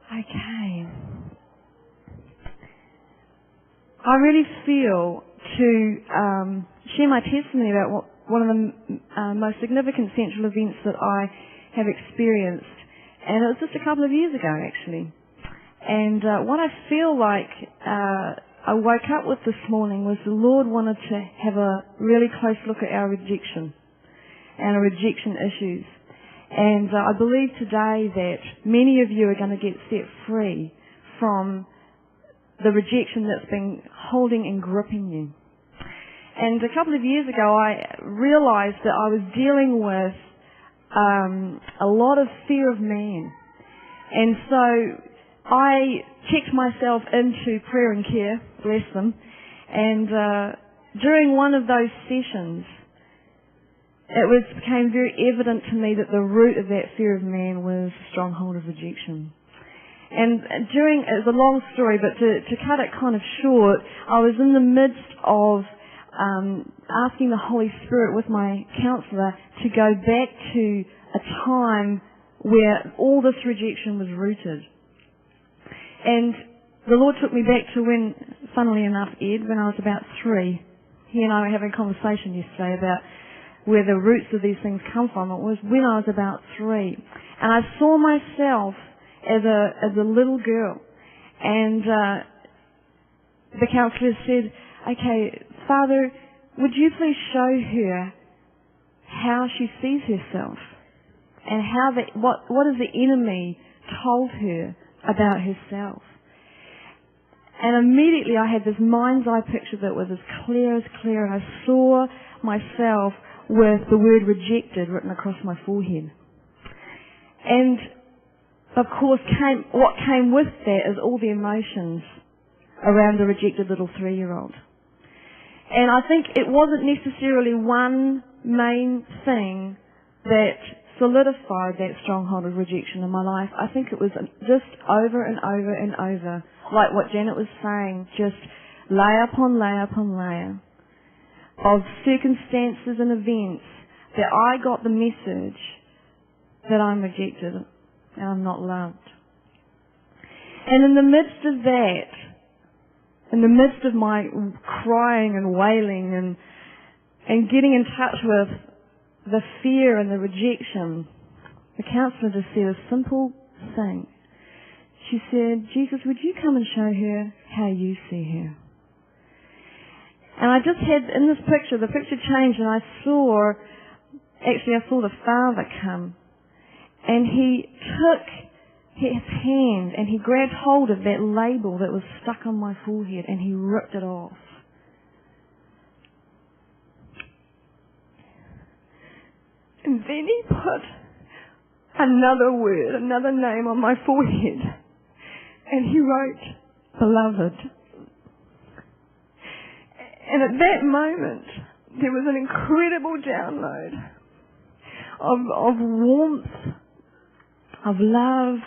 Okay. I really feel to share my testimony about one of the most significant central events that I have experienced. And it was just a couple of years ago, actually. And what I feel like I woke up with this morning was the Lord wanted to have a really close look at our rejection and our rejection issues. And I believe today that many of you are going to get set free from the rejection that's been holding and gripping you. And a couple of years ago, I realized that I was dealing with a lot of fear of man. And so I checked myself into prayer and care, bless them. And during one of those sessions, it became very evident to me that the root of that fear of man was a stronghold of rejection. And it was a long story, but to cut it kind of short, I was in the midst of asking the Holy Spirit with my counsellor to go back to a time where all this rejection was rooted. And the Lord took me back to when, funnily enough, Ed, when I was about 3. He and I were having a conversation yesterday about where the roots of these things come from. It was when I was about 3. And I saw myself as a little girl. And the counsellor said, okay, Father, would you please show her how she sees herself and what has the enemy told her about herself? And immediately I had this mind's eye picture that was as clear, and I saw myself with the word rejected written across my forehead. And of course what came with that is all the emotions around the rejected little 3-year-old. And I think it wasn't necessarily one main thing that solidified that stronghold of rejection in my life. I think it was just over and over and over, like what Janet was saying, just layer upon layer upon layer of circumstances and events that I got the message that I'm rejected and I'm not loved. And in the midst of that, in the midst of my crying and wailing and getting in touch with the fear and the rejection, the counsellor just said a simple thing. She said, Jesus, would you come and show her how you see her? And I just had, in this picture, the picture changed and I saw the Father come. And he took his hand and he grabbed hold of that label that was stuck on my forehead and he ripped it off. And then he put another word, another name on my forehead. And he wrote, Beloved. And at that moment, there was an incredible download of warmth, of love,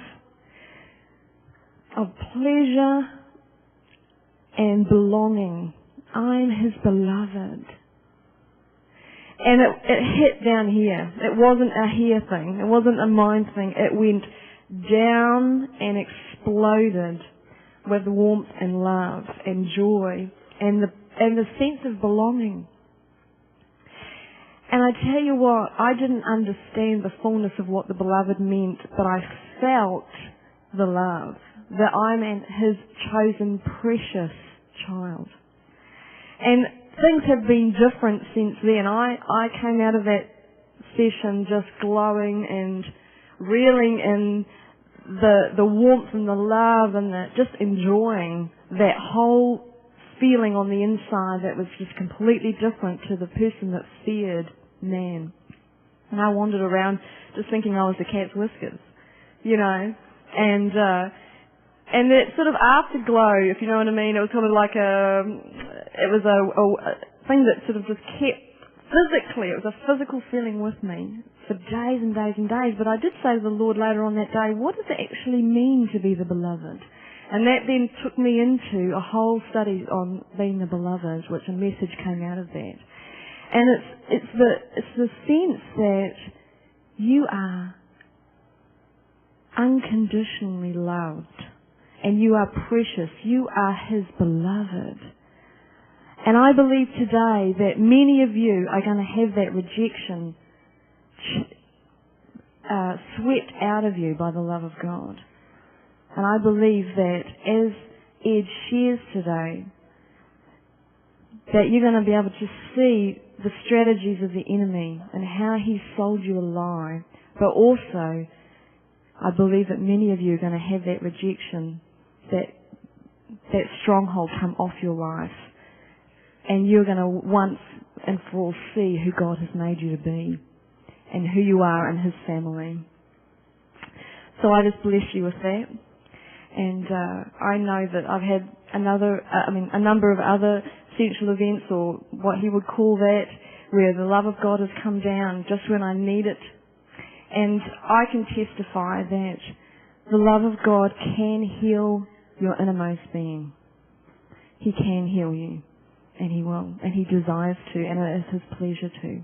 of pleasure, and belonging. I'm his beloved. And it hit down here. It wasn't a here thing. It wasn't a mind thing. It went down and exploded with warmth and love and joy and the sense of belonging. And I tell you what, I didn't understand the fullness of what the beloved meant, but I felt the love, that I'm his chosen precious child. And things have been different since then. I came out of that session just glowing and reeling in the warmth and the love and just enjoying that whole feeling on the inside that was just completely different to the person that feared man. And I wandered around just thinking I was the cat's whiskers, and that sort of afterglow, if you know what I mean, it was kind of like a thing that sort of just kept physically, it was a physical feeling with me for days and days and days. But I did say to the Lord later on that day, what does it actually mean to be the beloved? And that then took me into a whole study on being the beloved, which a message came out of that. And it's the sense that you are unconditionally loved. And you are precious. You are His beloved. And I believe today that many of you are going to have that rejection swept out of you by the love of God. And I believe that as Ed shares today, that you're going to be able to see the strategies of the enemy and how he sold you a lie. But also, I believe that many of you are going to have that rejection, that stronghold come off your life. And you're going to once and for all see who God has made you to be and who you are in His family. So I just bless you with that. And I know that I've had a number of other central events, or what he would call that, where the love of God has come down just when I need it. And I can testify that the love of God can heal your innermost being. He can heal you, and He will, and He desires to, and it is His pleasure to.